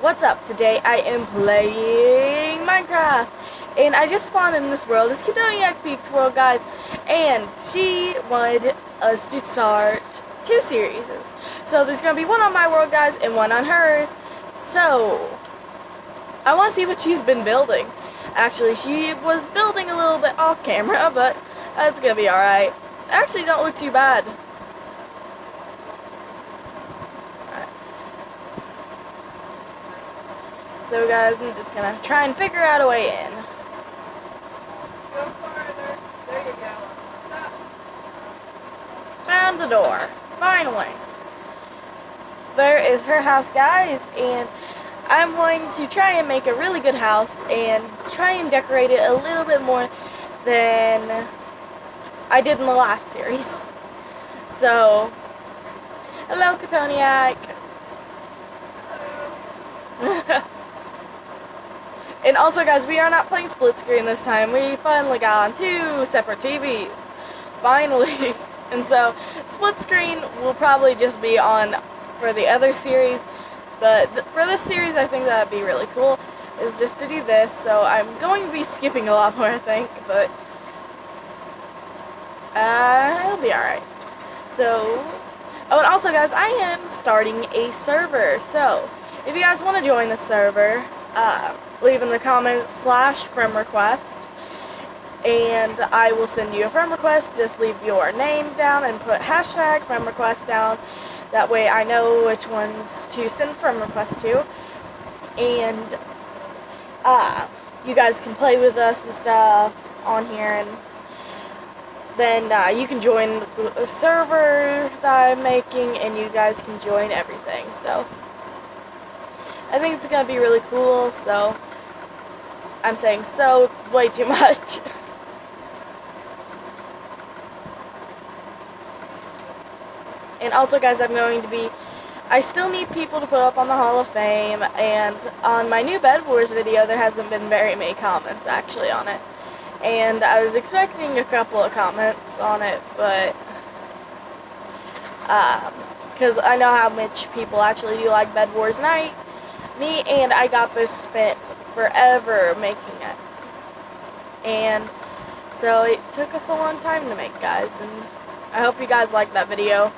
What's up? Today I am playing Minecraft, and I just spawned in this world. It's Kidoniac Peaks world, guys, and she wanted us to start 2 series. So there's going to be one on my world, guys, and one on hers. So I want to see what she's been building. Actually, she was building a little bit off camera, but that's going to be alright. Actually, don't look too bad. So guys, I'm just gonna try and figure out a way in. Go farther. There you go. Stop. Found the door. Finally. There is her house, guys, and I'm going to try and make a really good house and try and decorate it a little bit more than I did in the last series. So, hello, Katoniac. And also, guys, we are not playing split screen this time. We finally got on 2 separate TVs. Finally. And so, split screen will probably just be on for the other series. But for this series, I think that would be really cool, is just to do this. So, I'm going to be skipping a lot more, I think. But, it'll be alright. So, oh, and also, guys, I am starting a server. So, if you guys want to join the server, leave in the comments /friend request, and I will send you a friend request. Just leave your name down and put #friend request down. That way I know which ones to send friend requests to, and you guys can play with us and stuff on here, and then you can join the server that I'm making, and you guys can join everything. So I think it's going to be really cool. So I'm saying so way too much. And also, guys, I still need people to put up on the Hall of Fame, and on my new Bed Wars video, there hasn't been very many comments, actually, on it. And I was expecting a couple of comments on it, but, because I know how much people actually do like Bed Wars Night. I got this spent forever making it, and so it took us a long time to make, guys, and I hope you guys like that video.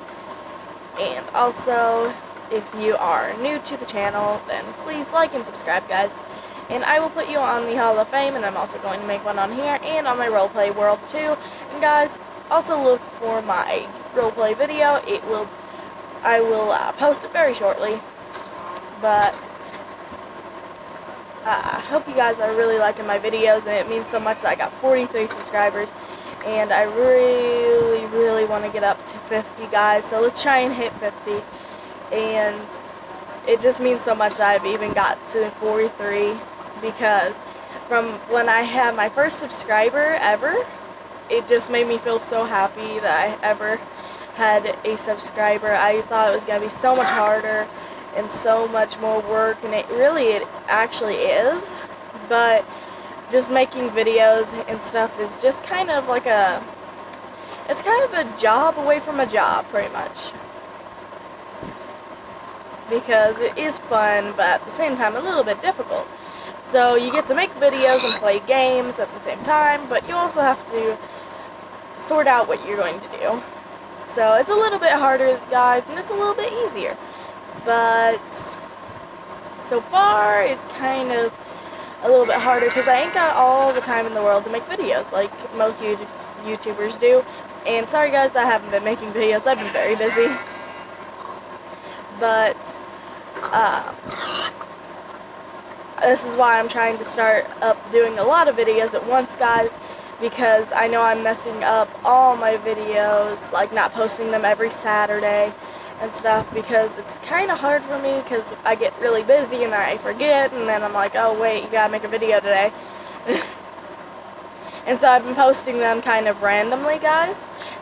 And also, if you are new to the channel, then please like and subscribe, guys, and I will put you on the Hall of Fame, and I'm also going to make one on here and on my roleplay world too. And guys, also look for my roleplay video. I will post it very shortly, but I hope you guys are really liking my videos, and it means so much that I got 43 subscribers, and I really want to get up to 50, guys, so let's try and hit 50, and it just means so much that I've even got to 43, because from when I had my first subscriber ever, it just made me feel so happy that I ever had a subscriber. I thought it was going to be so much harder and so much more work, and it actually is, but just making videos and stuff is just kind of like it's kind of a job away from a job, pretty much, because it is fun, but at the same time a little bit difficult. So you get to make videos and play games at the same time, but you also have to sort out what you're going to do. So it's a little bit harder, guys, and it's a little bit easier. But so far, it's kind of a little bit harder because I ain't got all the time in the world to make videos like most YouTubers do. And sorry, guys, that I haven't been making videos. I've been very busy. But this is why I'm trying to start up doing a lot of videos at once, guys, because I know I'm messing up all my videos, like not posting them every Saturday and stuff, because it's kind of hard for me because I get really busy and I forget, and then I'm like, oh wait, you gotta make a video today. And so I've been posting them kind of randomly, guys,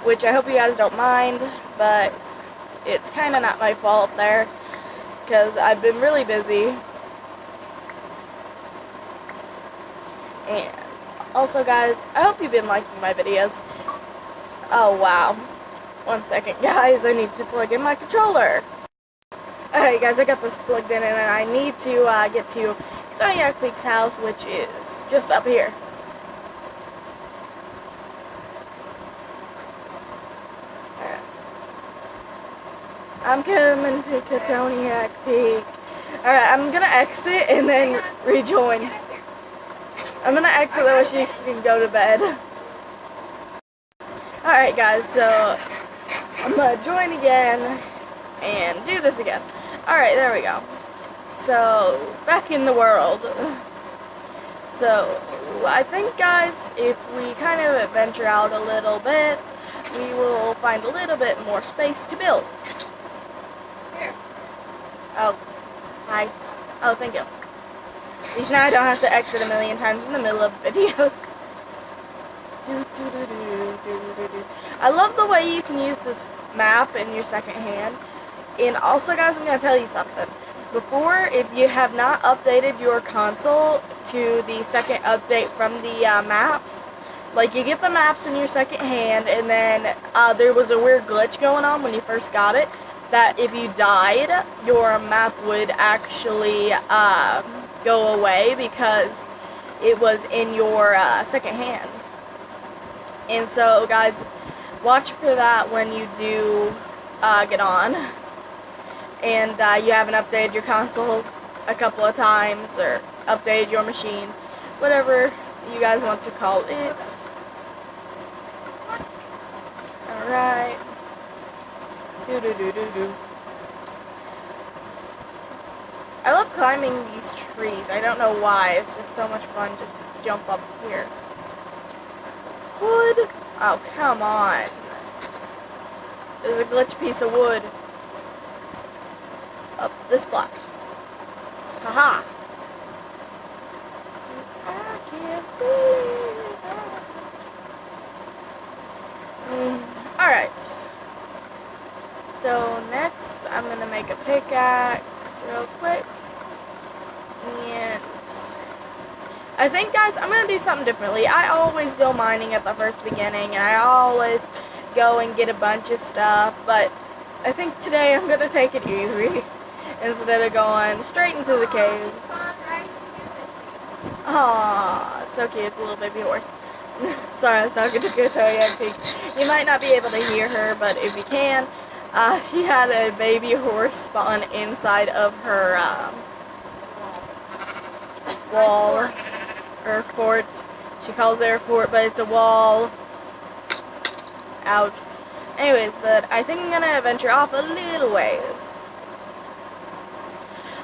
which I hope you guys don't mind, but it's kind of not my fault there because I've been really busy. And also, guys, I hope you've been liking my videos. Oh wow. 1 second, guys, I need to plug in my controller. Alright guys, I got this plugged in and I need to get to Yak Peak's house, which is just up here. Alright. I'm coming to Yak Peak. Alright, I'm gonna exit and then rejoin. I'm gonna exit that way she can go to bed. Alright guys, so I'm gonna join again and do this again. Alright, there we go. So, back in the world. So, I think guys, if we kind of venture out a little bit, we will find a little bit more space to build. Here. Oh, hi. Oh, thank you. At least now I don't have to exit a million times in the middle of videos. I love the way you can use this map in your second hand. And also guys, I'm going to tell you something. Before, if you have not updated your console to the second update from the maps, like you get the maps in your second hand, and then there was a weird glitch going on when you first got it, that if you died, your map would actually go away because it was in your second hand. And so guys, watch for that when you do get on. And you haven't updated your console a couple of times, or updated your machine, whatever you guys want to call it. Alright. I love climbing these trees. I don't know why. It's just so much fun just to jump up here. Wood? Oh, come on. There's a glitch piece of wood. Up this block. Haha. I can't believe it. Alright. So next I'm gonna make a pickaxe real quick. And I think guys, I'm gonna do something differently. I always go mining at the first beginning, and I always go and get a bunch of stuff, but I think today I'm gonna take it easy. Instead of going straight into the caves. Aww, it's so cute. It's a little baby horse. Sorry, I was talking to Yak Peak. You might not be able to hear her, but if you can, she had a baby horse spawn inside of her wall, or fort. She calls it her fort, but it's a wall. Ouch. Anyways, but I think I'm gonna venture off a little ways.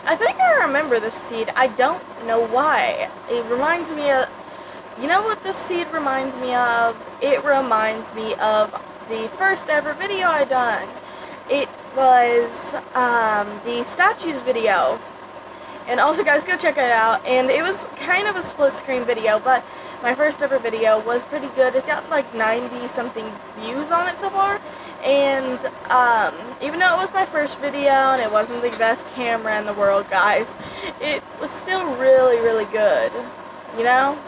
I think I remember this seed. I don't know why. It reminds me of... You know what this seed reminds me of? It reminds me of the first ever video I done. It was the statues video. And also guys, go check it out. And it was kind of a split screen video, but my first ever video was pretty good. It's got like 90 something views on it so far. And even though it was my first video and it wasn't the best camera in the world, guys, it was still really, really good, you know?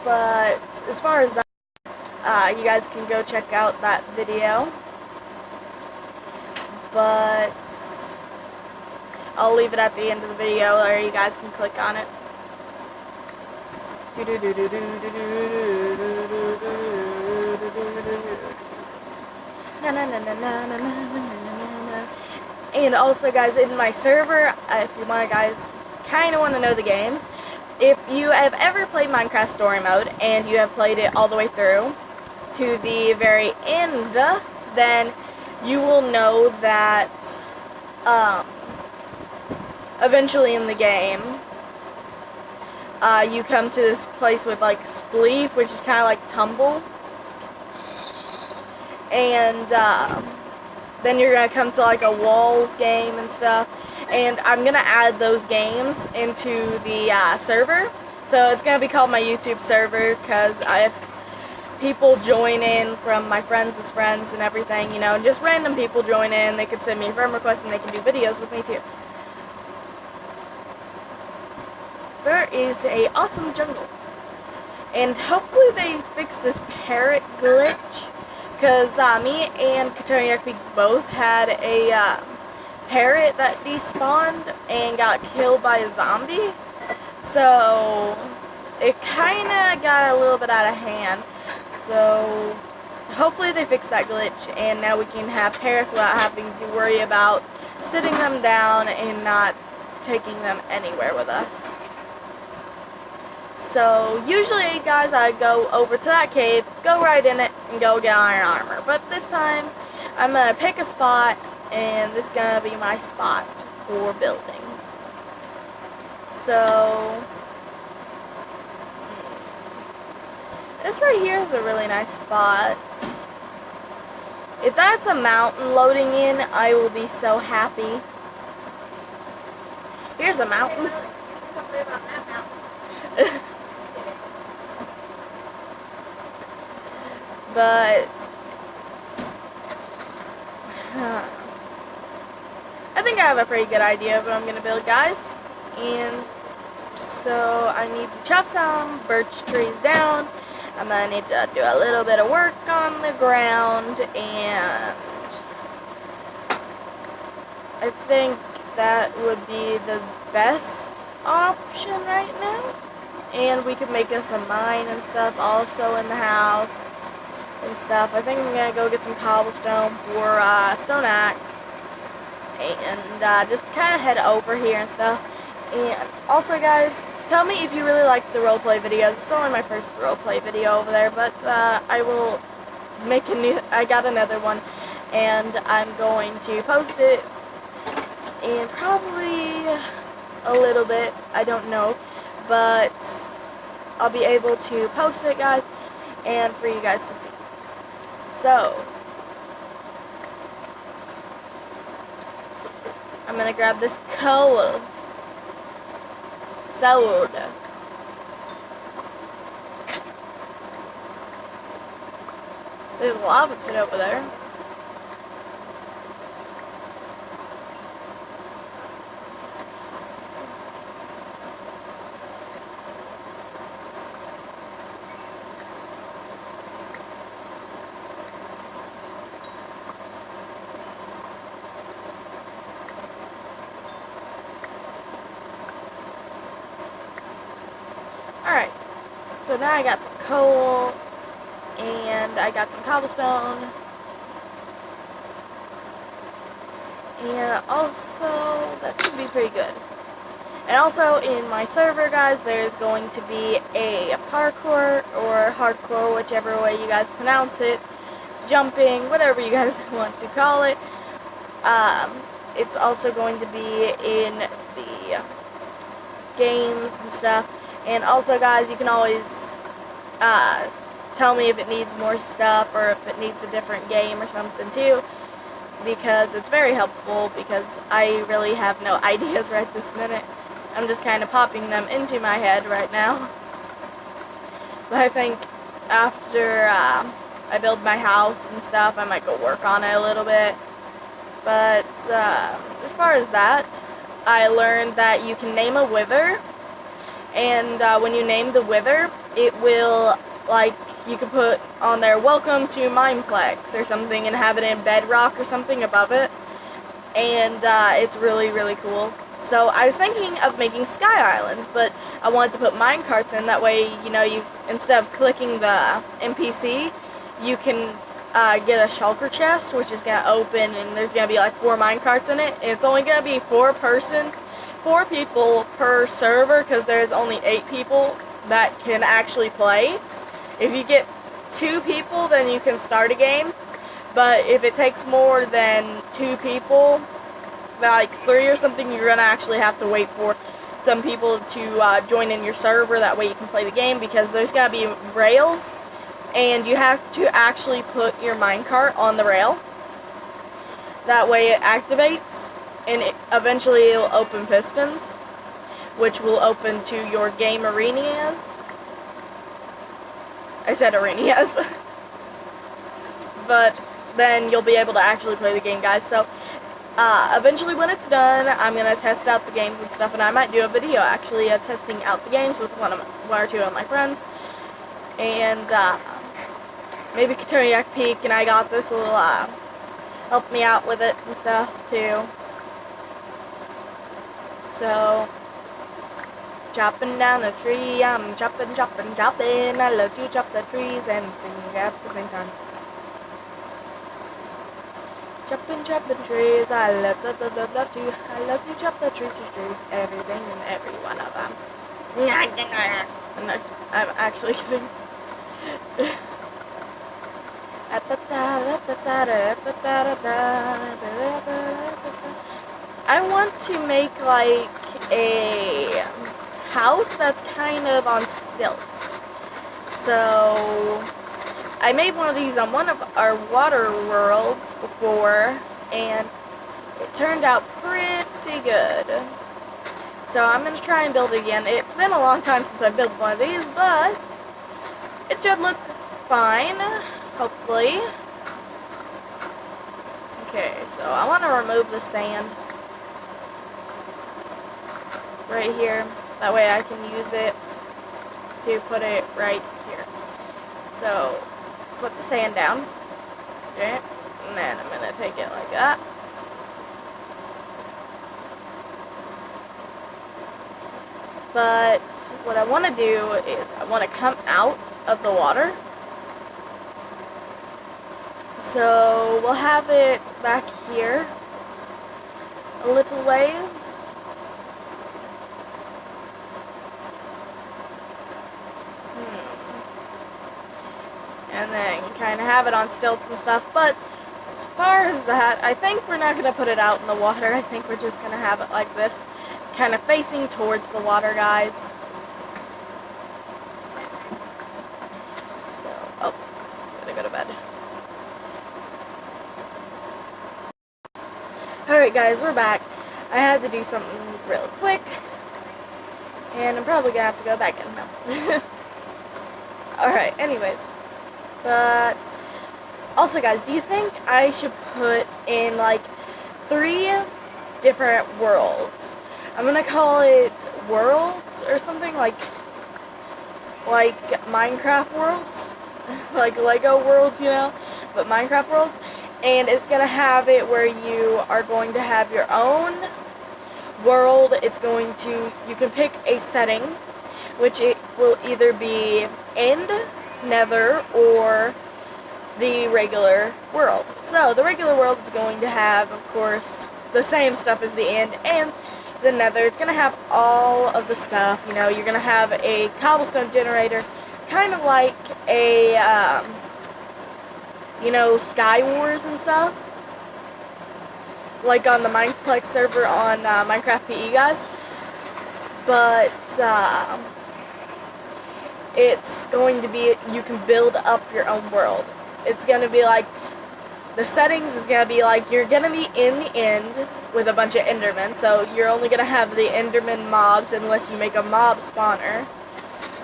But as far as that, you guys can go check out that video. But I'll leave it at the end of the video, or you guys can click on it. And also guys, in my server, if you guys kind of want to know the games, if you have ever played Minecraft Story Mode and you have played it all the way through to the very end, then you will know that eventually in the game you come to this place with like spleef, which is kind of like tumble. And then you're going to come to like a walls game and stuff. And I'm going to add those games into the server. So it's going to be called my YouTube server, because if people join in from my friends' friends and everything, you know, just random people join in, they can send me a friend request and they can do videos with me too. There is a awesome jungle. And hopefully they fix this parrot glitch. Because me and Yak Peak both had a parrot that despawned and got killed by a zombie. So it kind of got a little bit out of hand. So hopefully they fix that glitch, and now we can have parrots without having to worry about sitting them down and not taking them anywhere with us. So usually, guys, I go over to that cave, go right in it, and go get iron armor. But this time, I'm going to pick a spot, and this is going to be my spot for building. So this right here is a really nice spot. If that's a mountain loading in, I will be so happy. Here's a mountain. But I think I have a pretty good idea of what I'm going to build, guys. And so I need to chop some birch trees down. I'm going to need to do a little bit of work on the ground, and I think that would be the best option right now. And we could make us a mine and stuff also in the house and stuff. I think I'm going to go get some cobblestone for stone axe, and just kind of head over here and stuff. And also, guys, tell me if you really like the roleplay videos. It's only my first roleplay video over there, but I will make I got another one, and I'm going to post it in probably a little bit, I don't know, but I'll be able to post it, guys, and for you guys to see. So I'm gonna grab this coal. Sold. There's a lava pit over there. Alright, so now I got some coal, and I got some cobblestone, and also, that should be pretty good. And also, in my server, guys, there's going to be a parkour, or hardcore, whichever way you guys pronounce it, jumping, whatever you guys want to call it. It's also going to be in the games and stuff. And also, guys, you can always tell me if it needs more stuff or if it needs a different game or something too, because it's very helpful, because I really have no ideas right this minute. I'm just kind of popping them into my head right now. But I think after I build my house and stuff, I might go work on it a little bit. But as far as that, I learned that you can name a wither. And when you name the wither, it will, like, you can put on there, welcome to Mineplex or something, and have it in bedrock or something above it. And it's really, really cool. So I was thinking of making sky islands, but I wanted to put minecarts in. That way, you know, you instead of clicking the NPC, you can get a shulker chest, which is going to open, and there's going to be like 4 minecarts in it. And it's only going to be 4 people per server, because there's only 8 people that can actually play. If you get 2 people, then you can start a game, but if it takes more than 2 people, like 3 or something, you're gonna actually have to wait for some people to join in your server. That way you can play the game, because there's gonna be rails, and you have to actually put your minecart on the rail. That way it activates, and eventually it'll open pistons, which will open to your game arenas. I said arenas. But then you'll be able to actually play the game, guys. So eventually when it's done, I'm going to test out the games and stuff, and I might do a video actually testing out the games with one or two of my friends. And maybe Teriyaki Peak and I Got This will help me out with it and stuff too. So, chopping down a tree, I'm chopping, chopping, chopping. I love to chop the trees and sing at the same time. Chopping, chopping trees, I love to chop the trees, everything and every one of them. I'm actually kidding. I want to make like a house that's kind of on stilts. So I made one of these on one of our water worlds before, and it turned out pretty good. So I'm going to try and build it again. It's been a long time since I built one of these, but it should look fine, hopefully. Okay, so I want to remove the sand right here. That way I can use it to put it right here. So, put the sand down. Okay, and then I'm going to take it like that. But what I want to do is I want to come out of the water. So we'll have it back here a little ways. And then kind of have it on stilts and stuff. But as far as that, I think we're not going to put it out in the water. I think we're just going to have it like this, kind of facing towards the water, guys. So, oh, gotta go to bed. Alright guys, we're back. I had to do something real quick, and I'm probably gonna have to go back in now. Alright, anyways. But, also guys, do you think I should put in like 3 different worlds? I'm gonna call it worlds or something, like Minecraft worlds, like Lego worlds, you know, but Minecraft worlds. And it's gonna have it where you are going to have your own world. It's going to, you can pick a setting, which it will either be end, nether, or the regular world. So the regular world is going to have, of course, the same stuff as the end, and the nether, it's going to have all of the stuff. You know, you're going to have a cobblestone generator, kind of like a, you know, Sky Wars and stuff, like on the Mineplex server on Minecraft PE, guys. But it's going to be, you can build up your own world. It's going to be like, the settings is going to be like, you're going to be in the end with a bunch of Endermen, so you're only going to have the Enderman mobs unless you make a mob spawner,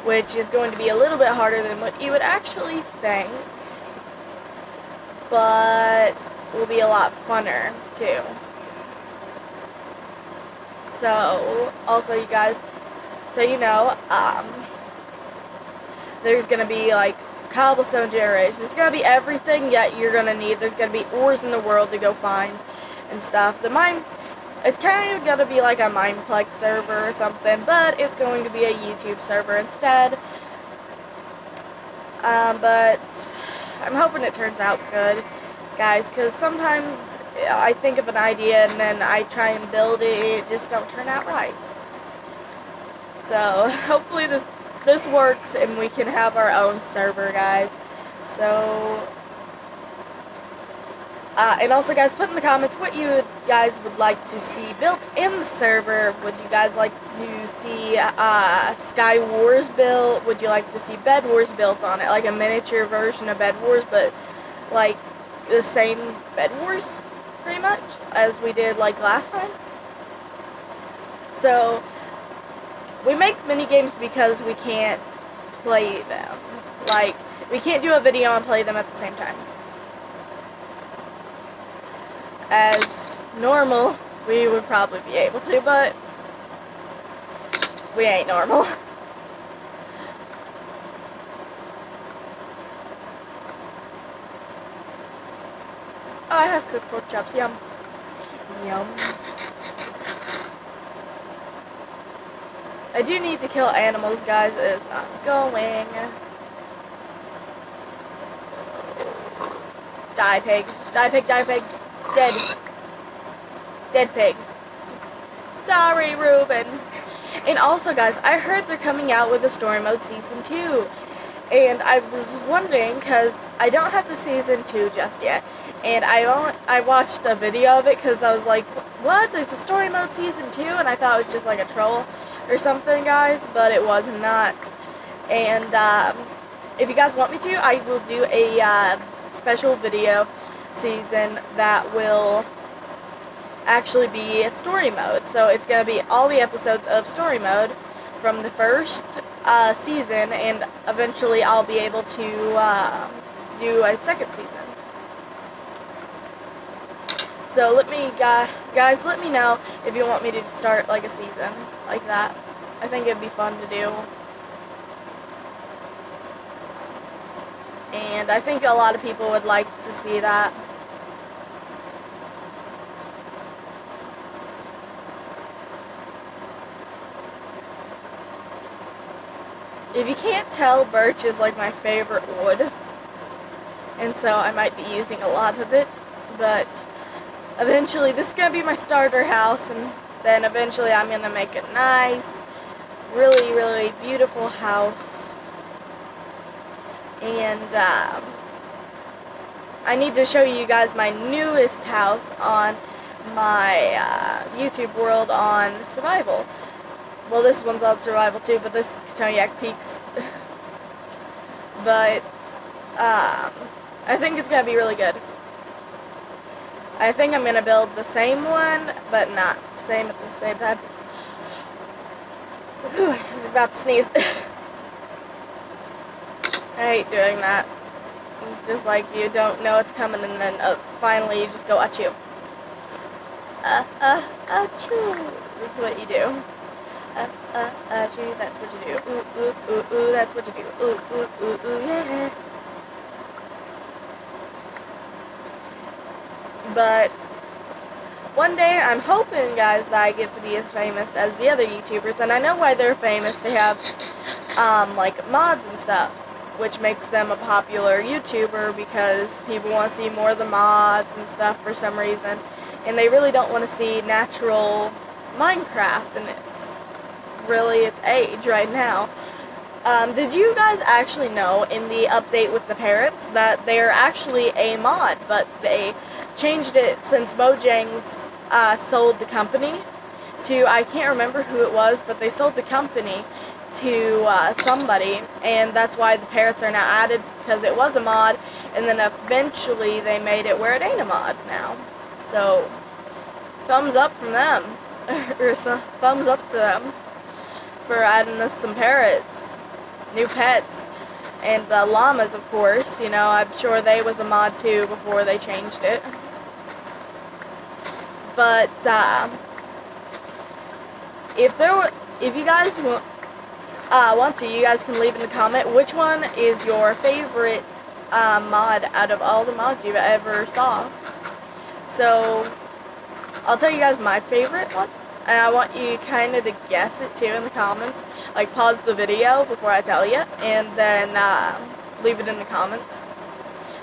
which is going to be a little bit harder than what you would actually think, but will be a lot funner too. So, also you guys, so you know, there's going to be like cobblestone generators. There's going to be everything that you're going to need. There's going to be ores in the world to go find and stuff. It's kind of going to be like a Mineplex server or something, but it's going to be a YouTube server instead. But I'm hoping it turns out good, guys, because sometimes I think of an idea and then I try and build it, it just don't turn out right. So hopefully this works and we can have our own server, guys. So, and also guys, put in the comments what you guys would like to see built in the server. Would you guys like to see Sky Wars built? Would you like to see Bed Wars built on it? Like a miniature version of Bed Wars, but like the same Bed Wars, pretty much, as we did like last time. So, we make mini games because we can't play them. Like, we can't do a video and play them at the same time. As normal, we would probably be able to, but we ain't normal. Oh, I have cooked pork chops, yum. Yum. I do need to kill animals, guys. It's not going. Die, pig. Die, pig, die, pig. Dead. Dead pig. Sorry, Ruben. And also, guys, I heard they're coming out with a story mode season 2. And I was wondering, because I don't have the season 2 just yet. And I watched a video of it because I was like, what? There's a story mode season 2? And I thought it was just like a troll or something, guys. But it was not. And if you guys want me to, I will do a special video season that will actually be a story mode. So it's going to be all the episodes of story mode from the first season, and eventually I'll be able to do a second season. So let me, guys, let me know if you want me to start like a season like that. I think it'd be fun to do. And I think a lot of people would like to see that. If you can't tell, birch is like my favorite wood. And so I might be using a lot of it. But eventually this is going to be my starter house. And then eventually I'm going to make a nice, really, really beautiful house. And I need to show you guys my newest house on my YouTube world on survival. Well, this one's on survival too, but this is Cognac Peaks. But I think it's going to be really good. I think I'm going to build the same one, but not the same at the same time. Whew, I was about to sneeze. I hate doing that. It's just like you don't know it's coming, and then finally you just go achoo. Achoo. That's what you do. Achoo, that's what you do. Ooh, ooh, ooh, ooh, that's what you do. Ooh, ooh, ooh, ooh, yeah. But one day I'm hoping, guys, that I get to be as famous as the other YouTubers, and I know why they're famous. They have like mods and stuff, which makes them a popular YouTuber because people want to see more of the mods and stuff for some reason, and they really don't want to see natural Minecraft, and it's really its age right now. Did you guys actually know in the update with the parrots that they're actually a mod, but they changed it since Mojang's sold the company to, I can't remember who it was, but they sold the company to somebody, and that's why the parrots are now added, because it was a mod, and then eventually they made it where it ain't a mod now. So thumbs up from them, or thumbs up to them for adding us some parrots, new pets, and llamas, of course. You know, I'm sure they was a mod too before they changed it. But if you guys want to, you guys can leave in the comment which one is your favorite mod out of all the mods you've ever saw. So I'll tell you guys my favorite one, and I want you kind of to guess it too in the comments. Like, pause the video before I tell you, and then leave it in the comments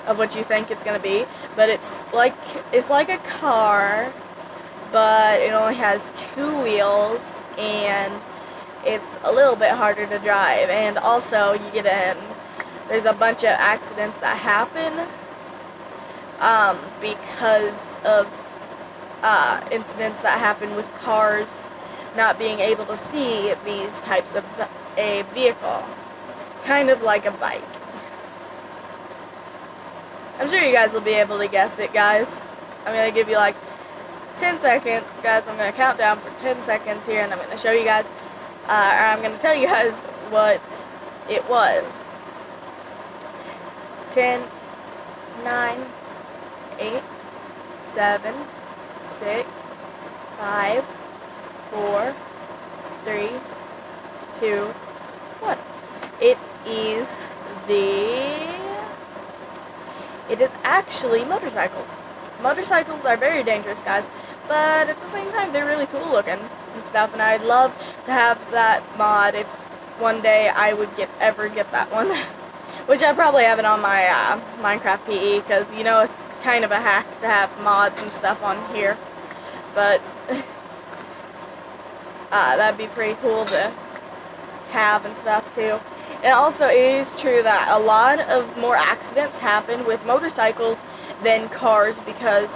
of what you think it's gonna be. But it's like a car, but it only has 2 wheels, and it's a little bit harder to drive. And also, you get in, there's a bunch of accidents that happen because of incidents that happen with cars not being able to see these types of a vehicle, kind of like a bike. I'm sure you guys will be able to guess it, guys. I'm going to give you like 10 seconds, guys. I'm going to count down for 10 seconds here, and I'm going to show you guys, or I'm going to tell you guys what it was. 10, 9, 8, 7, 6, 5, 4, 3, 2, 1. It is actually motorcycles. Motorcycles are very dangerous, guys, but at the same time, they're really cool looking and stuff, and I'd love to have that mod if one day I would ever get that one. Which I probably have it on my Minecraft PE, because you know it's kind of a hack to have mods and stuff on here. But that'd be pretty cool to have and stuff too. And also, it is true that a lot of more accidents happen with motorcycles than cars, because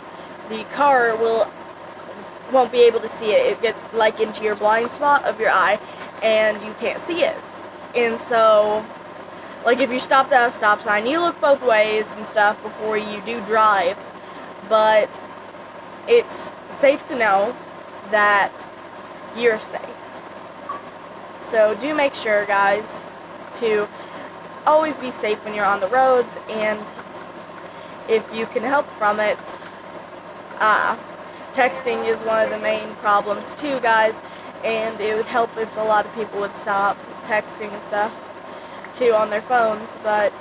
the car won't be able to see it. It gets like into your blind spot of your eye, and you can't see it. And so, like if you're stopped at a stop sign, you look both ways and stuff before you do drive. But it's safe to know that you're safe. So do make sure, guys, to always be safe when you're on the roads, and if you can help from it, texting is one of the main problems too, guys, and it would help if a lot of people would stop texting and stuff too on their phones. But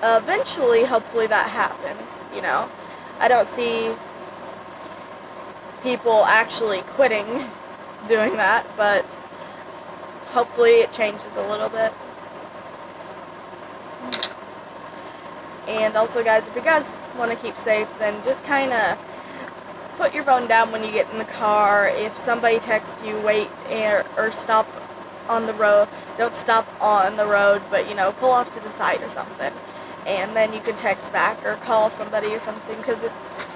eventually, hopefully that happens, you know. I don't see people actually quitting doing that, but hopefully it changes a little bit. And also, guys, if you guys want to keep safe, then just kind of put your phone down when you get in the car. If somebody texts you, wait or stop on the road. Don't stop on the road, but, you know, pull off to the side or something. And then you can text back or call somebody or something, because it's...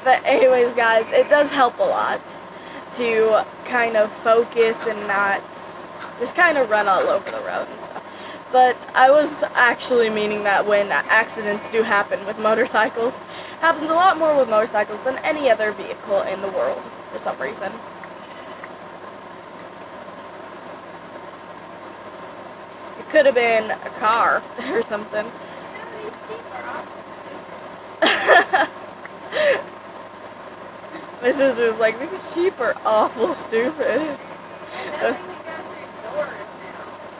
But anyways, guys, it does help a lot to kind of focus and not just kind of run all over the road and stuff. But I was actually meaning that when accidents do happen with motorcycles, it happens a lot more with motorcycles than any other vehicle in the world for some reason. It could have been a car or something. My sister was like, these sheep are awful stupid.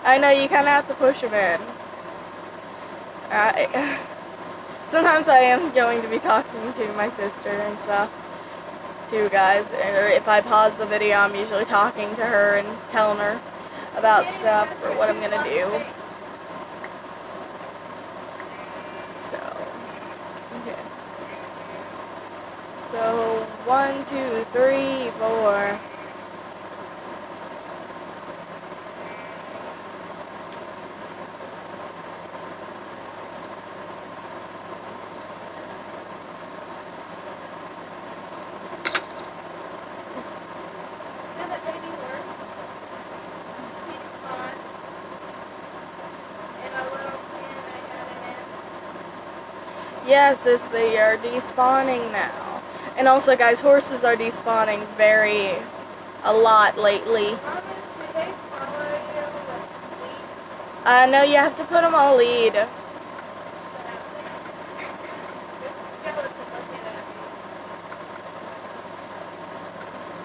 I know, you kind of have to push them in. Sometimes I am going to be talking to my sister and stuff, too, guys. Or if I pause the video, I'm usually talking to her and telling her about stuff or what I'm going to do. So, okay. So, 1, 2, 3, 4. Yes, they are despawning now. And also, guys, horses are despawning a lot lately. No, you have to put them on lead.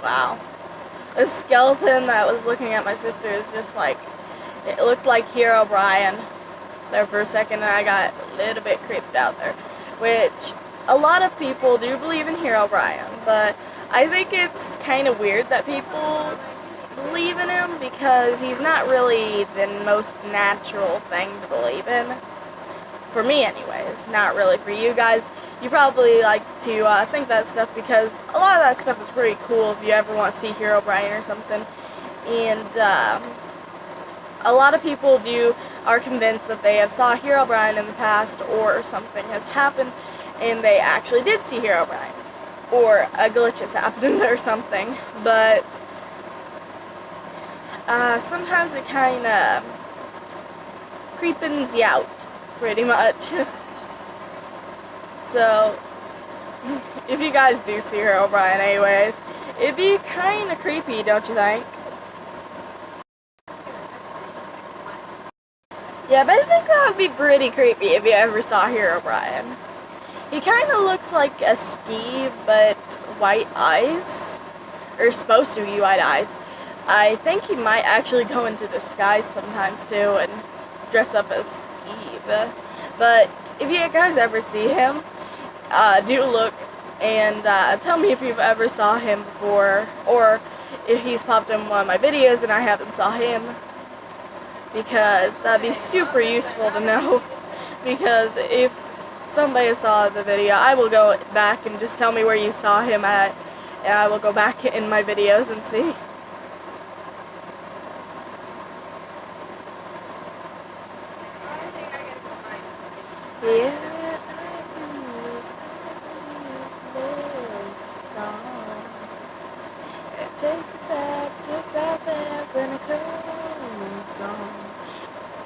Wow. The skeleton that was looking at my sister is just like, it looked like Hero Brian there for a second, and I got a little bit creeped out there. Which, a lot of people do believe in Hero Brian, but I think it's kind of weird that people believe in him, because he's not really the most natural thing to believe in. For me, anyways. Not really for you guys. You probably like to think that stuff, because a lot of that stuff is pretty cool if you ever want to see Hero Brian or something. And a lot of people are convinced that they have saw Hero Brian in the past, or something has happened and they actually did see Hero Brian, or a glitch has happened or something. But sometimes it kind of creepens you out, pretty much. So, if you guys do see Hero Brian anyways, it'd be kind of creepy, don't you think? Yeah, but I think that would be pretty creepy if you ever saw Hero Brian. He kind of looks like a Steve, but white eyes. Or supposed to be white eyes. I think he might actually go into disguise sometimes too and dress up as Steve. But if you guys ever see him, do look And tell me if you've ever saw him before, or if he's popped in one of my videos and I haven't saw him, because that'd be super useful to know. Because if somebody saw the video, I will go back and just tell me where you saw him at, and I will go back in my videos and see. Yeah, it takes it back just like that when it comes on.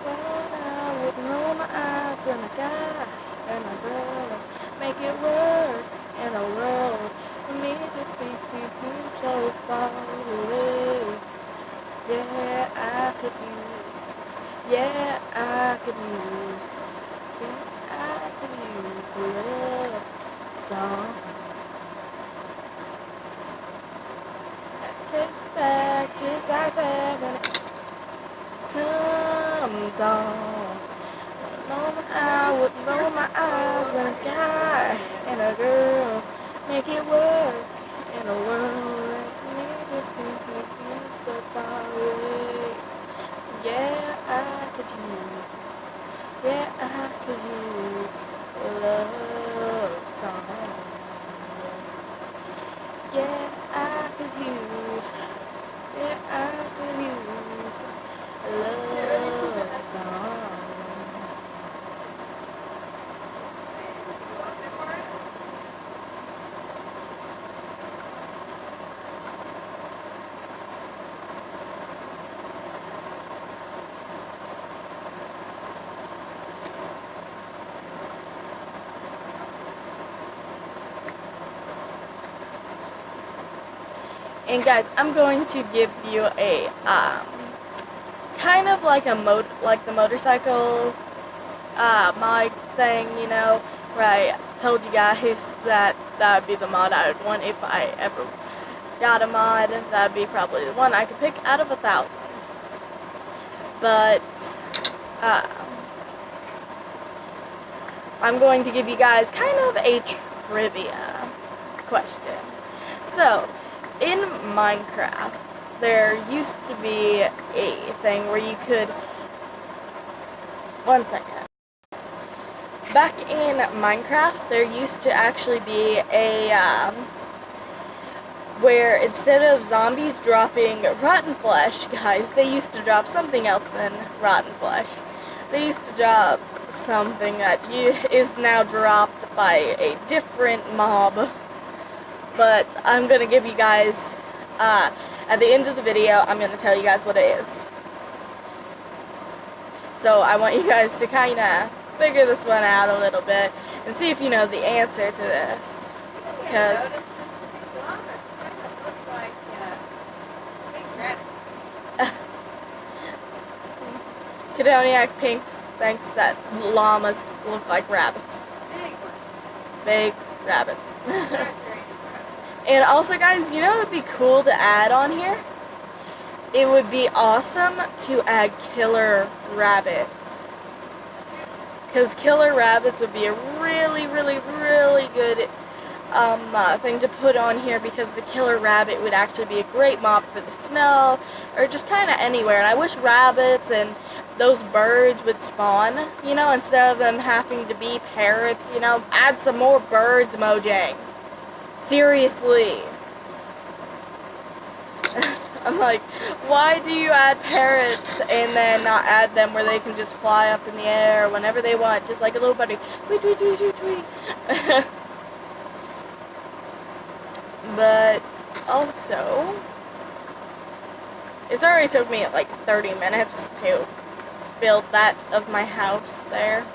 Well, I wouldn't roll my eyes when a guy and a girl make it work in a world for me to think him so far away. Yeah, I could use. Yeah, I could use. Yeah, I could use a love song that takes it back just like that when it comes on. I wouldn't roll my eyes when a guy and a girl make it work in a world like me just simply feel so far away. Yeah, I could use. Yeah, I could use a love song. Yeah, I could use. Yeah, I could use a love song. And guys, I'm going to give you a kind of like a the motorcycle mod thing, you know, where I told you guys that that would be the mod I would want if I ever got a mod. That would be probably the one I could pick out of 1,000. But I'm going to give you guys kind of a trivia question. So, in Minecraft, there used to be a thing where you could... One second. Back in Minecraft, there used to actually be a, where instead of zombies dropping rotten flesh, guys, they used to drop something else than rotten flesh. They used to drop something that is now dropped by a different mob. But I'm going to give you guys, at the end of the video, I'm going to tell you guys what it is. So I want you guys to kind of figure this one out a little bit and see if you know the answer to this. Because Cadoniac Pink thinks that llamas look like rabbits. Big rabbits. And also, guys, you know what would be cool to add on here? It would be awesome to add killer rabbits. Because killer rabbits would be a really, really, really good thing to put on here, because the killer rabbit would actually be a great mob for the snow, or just kind of anywhere. And I wish rabbits and those birds would spawn, you know, instead of them having to be parrots, you know. Add some more birds, Mojang. Seriously. I'm like, why do you add parrots and then not add them where they can just fly up in the air whenever they want, just like a little buddy. Tweet, tweet, tweet, tweet, tweet. But also, it's already took me like 30 minutes to build that of my house there.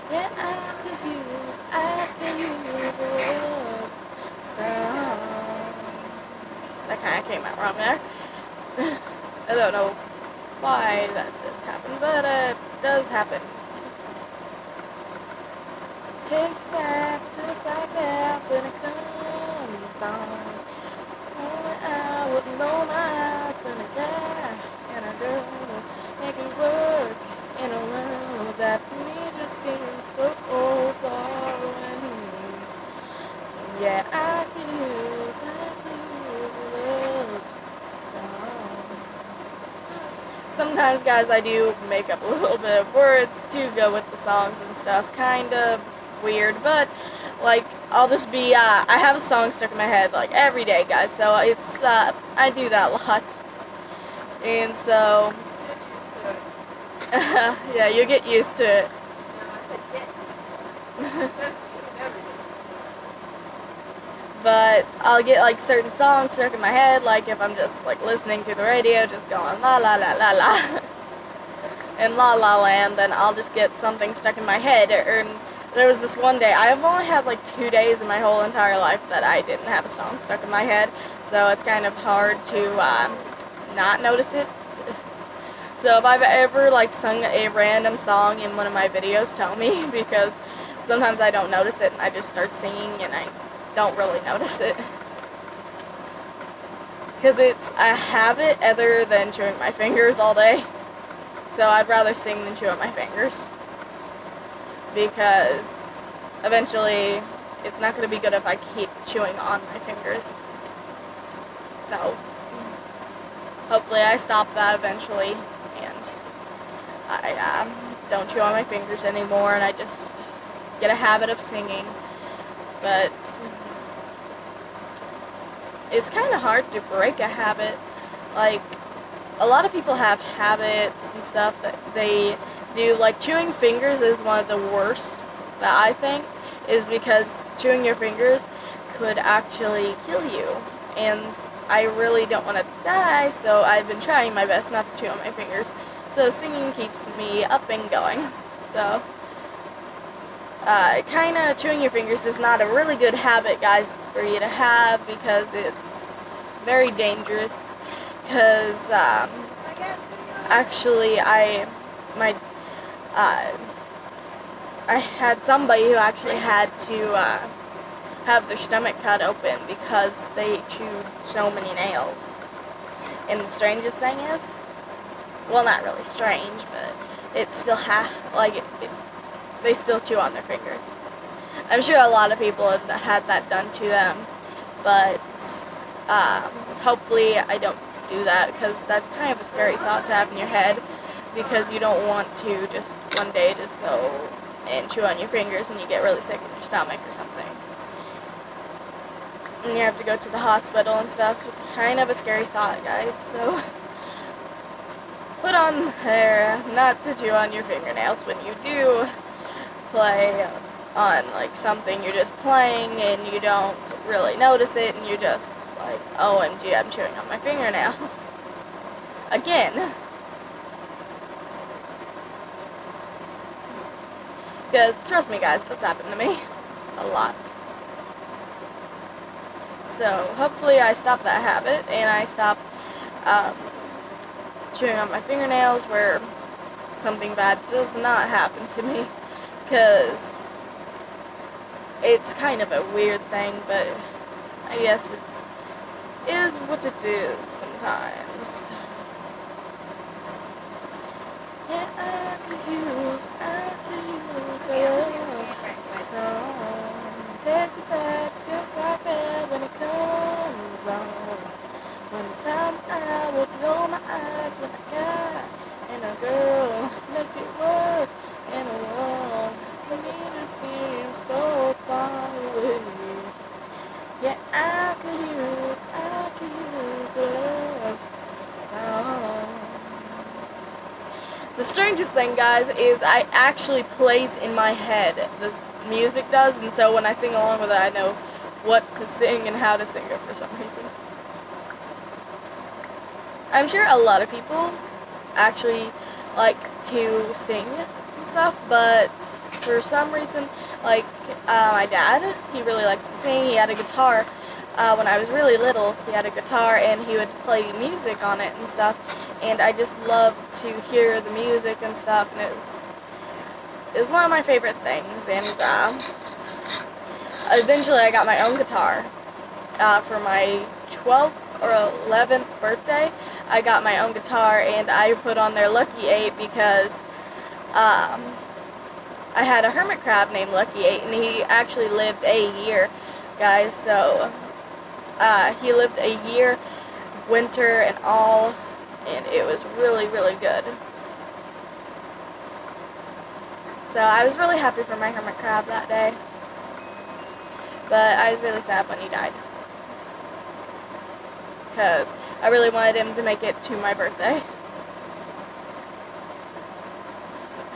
Yeah, I can use a love song. That kind of came out wrong there. I don't know why that just happened, but it does happen. Takes back just like that when it comes on. Only I wouldn't know my eyes when a guy and a girl make it work in a world that to me just seems so far away. Yeah, I could use a love song. Sometimes, guys, I do make up a little bit of words to go with the songs and stuff. Kind of weird, but like I'll just be I have a song stuck in my head like every day, guys. So it's I do that a lot, and so yeah, you get used to it. But I'll get like certain songs stuck in my head, like if I'm just like listening to the radio, just going la la la la la in La La Land, then I'll just get something stuck in my head. And there was this one day, I've only had like 2 days in my whole entire life that I didn't have a song stuck in my head, so it's kind of hard to not notice it. So if I've ever like sung a random song in one of my videos, tell me, because sometimes I don't notice it and I just start singing and I don't really notice it. Because it's a habit other than chewing my fingers all day. So I'd rather sing than chew on my fingers. Because eventually it's not going to be good if I keep chewing on my fingers. So hopefully I stop that eventually and I don't chew on my fingers anymore and I just get a habit of singing. But it's kind of hard to break a habit. Like, a lot of people have habits and stuff that they do. Like, chewing fingers is one of the worst that I think, is because chewing your fingers could actually kill you. And I really don't want to die, so I've been trying my best not to chew on my fingers. So singing keeps me up and going. So kind of chewing your fingers is not a really good habit, guys, for you to have, because it's very dangerous. Because actually I had somebody who actually had to have their stomach cut open because they chewed so many nails. And the strangest thing is, well, not really strange, but it still they still chew on their fingers. I'm sure a lot of people have had that done to them, but hopefully I don't do that, because that's kind of a scary thought to have in your head, because you don't want to just one day just go and chew on your fingers and you get really sick in your stomach or something. And you have to go to the hospital and stuff. It's kind of a scary thought, guys, so put on there not to chew on your fingernails when you do play on like something you're just playing and you don't really notice it and you just like, OMG, I'm chewing on my fingernails. Again. Because, trust me guys, that's happened to me a lot. So, hopefully I stop that habit and I stop chewing on my fingernails where something bad does not happen to me. Because it's kind of a weird thing, but I guess it is what it is sometimes. Yeah, I could use a love song. Takes it back just like that when it comes on. One time I would roll my eyes when I got and a girl make it work in a world for me to seem so far away. Yeah, I could use a love song. The strangest thing, guys, is I actually plays in my head. The music does, and so when I sing along with it, I know what to sing and how to sing it for some reason. I'm sure a lot of people actually like to sing and stuff, but for some reason, like my dad, he really likes to sing. He had a guitar when I was really little. He had a guitar and he would play music on it and stuff, and I just loved to hear the music and stuff, and it was one of my favorite things. And eventually I got my own guitar for my 12th or 11th birthday. I got my own guitar and I put on there Lucky 8 because I had a hermit crab named Lucky 8, and he actually lived a year guys. So he lived a year, winter and all, and it was really, really good. So I was really happy for my hermit crab that day, but I was really sad when he died, because I really wanted him to make it to my birthday.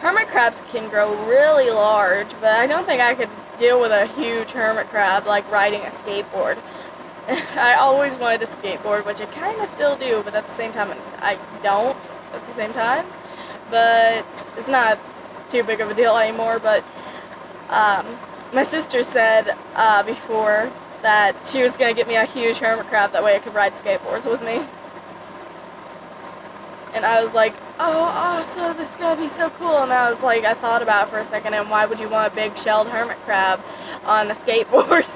Hermit crabs can grow really large, but I don't think I could deal with a huge hermit crab like riding a skateboard. I always wanted a skateboard, which I kind of still do, but at the same time I don't at the same time. But it's not too big of a deal anymore. But my sister said before that she was going to get me a huge hermit crab, that way I could ride skateboards with me. And I was like, oh, awesome, this is going to be so cool. And I was like, I thought about it for a second, and why would you want a big shelled hermit crab on a skateboard?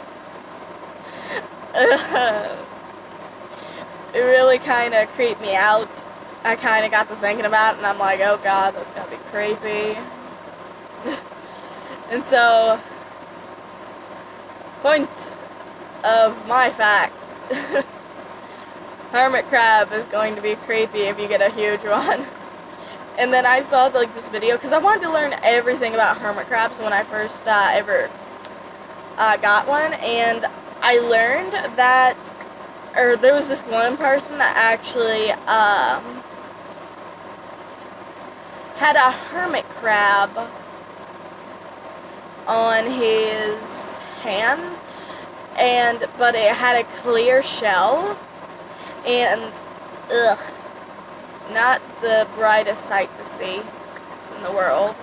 It really kind of creeped me out. I kind of got to thinking about it, and I'm like, oh god, that's going to be creepy. And so, point of my fact. Hermit crab is going to be creepy if you get a huge one. And then I saw like this video because I wanted to learn everything about hermit crabs when I first ever got one, and I learned that, or there was this one person that actually had a hermit crab on his hand, but it had a clear shell. And, ugh, not the brightest sight to see in the world,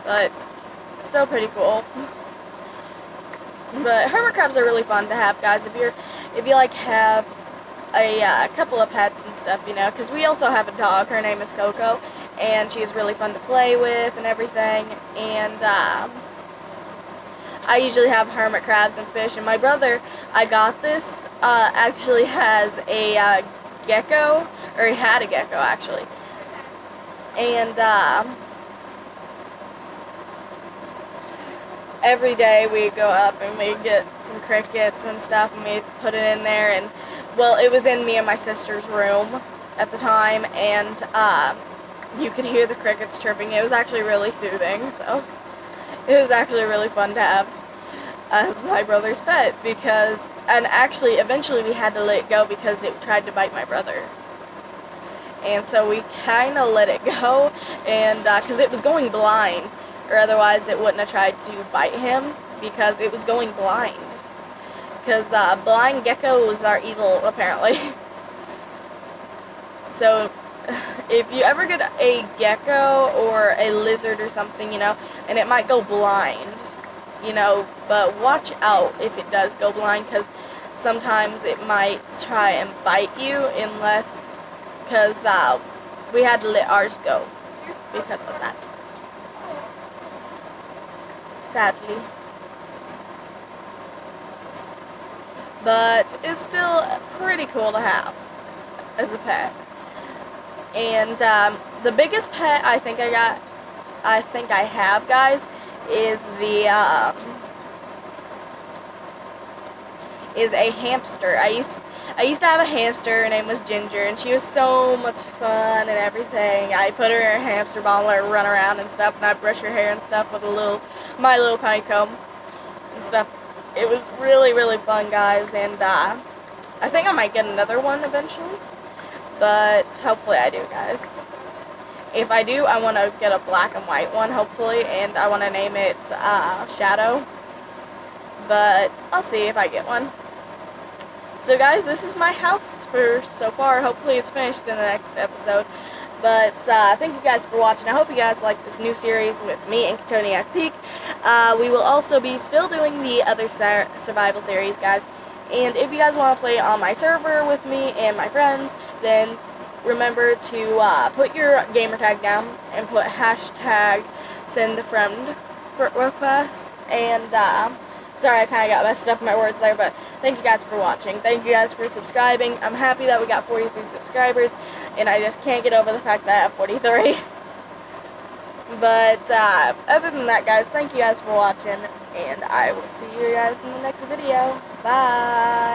but still pretty cool. But hermit crabs are really fun to have, guys. If you like have a couple of pets and stuff, you know, because we also have a dog. Her name is Coco, and she's really fun to play with and everything. And I usually have hermit crabs and fish. And my brother, I got this. Actually has a gecko, or he had a gecko actually, and every day we go up and we get some crickets and stuff, and we put it in there, and well, it was in me and my sister's room at the time, and you could hear the crickets chirping. It was actually really soothing, so it was actually really fun to have as my brother's pet, because, and actually eventually we had to let it go because it tried to bite my brother, and so we kind of let it go, and because it was going blind, or otherwise it wouldn't have tried to bite him, because it was going blind, because blind geckos are evil apparently. So if you ever get a gecko or a lizard or something, you know, and it might go blind, you know, but watch out if it does go blind, because sometimes it might try and bite you, unless, because we had to let ours go because of that, sadly. But it's still pretty cool to have as a pet. And the biggest pet I think I have, guys, is a hamster. I used to have a hamster. Her name was Ginger, and she was so much fun and everything. I put her in a hamster ball and let her run around and stuff, and I brush her hair and stuff with my little tiny comb and stuff. It was really, really fun, guys, and I think I might get another one eventually, but hopefully I do, guys. If I do, I want to get a black and white one, hopefully, and I want to name it Shadow, but I'll see if I get one. So guys, this is my house for so far. Hopefully it's finished in the next episode. But thank you guys for watching. I hope you guys like this new series with me and Katoniak Peak. We will also be still doing the other survival series, guys. And if you guys want to play on my server with me and my friends, then remember to put your gamer tag down and put hashtag send a friend request. And sorry, I kind of got messed up in my words there, but thank you guys for watching. Thank you guys for subscribing. I'm happy that we got 43 subscribers, and I just can't get over the fact that I have 43. But other than that, guys, thank you guys for watching. And I will see you guys in the next video. Bye!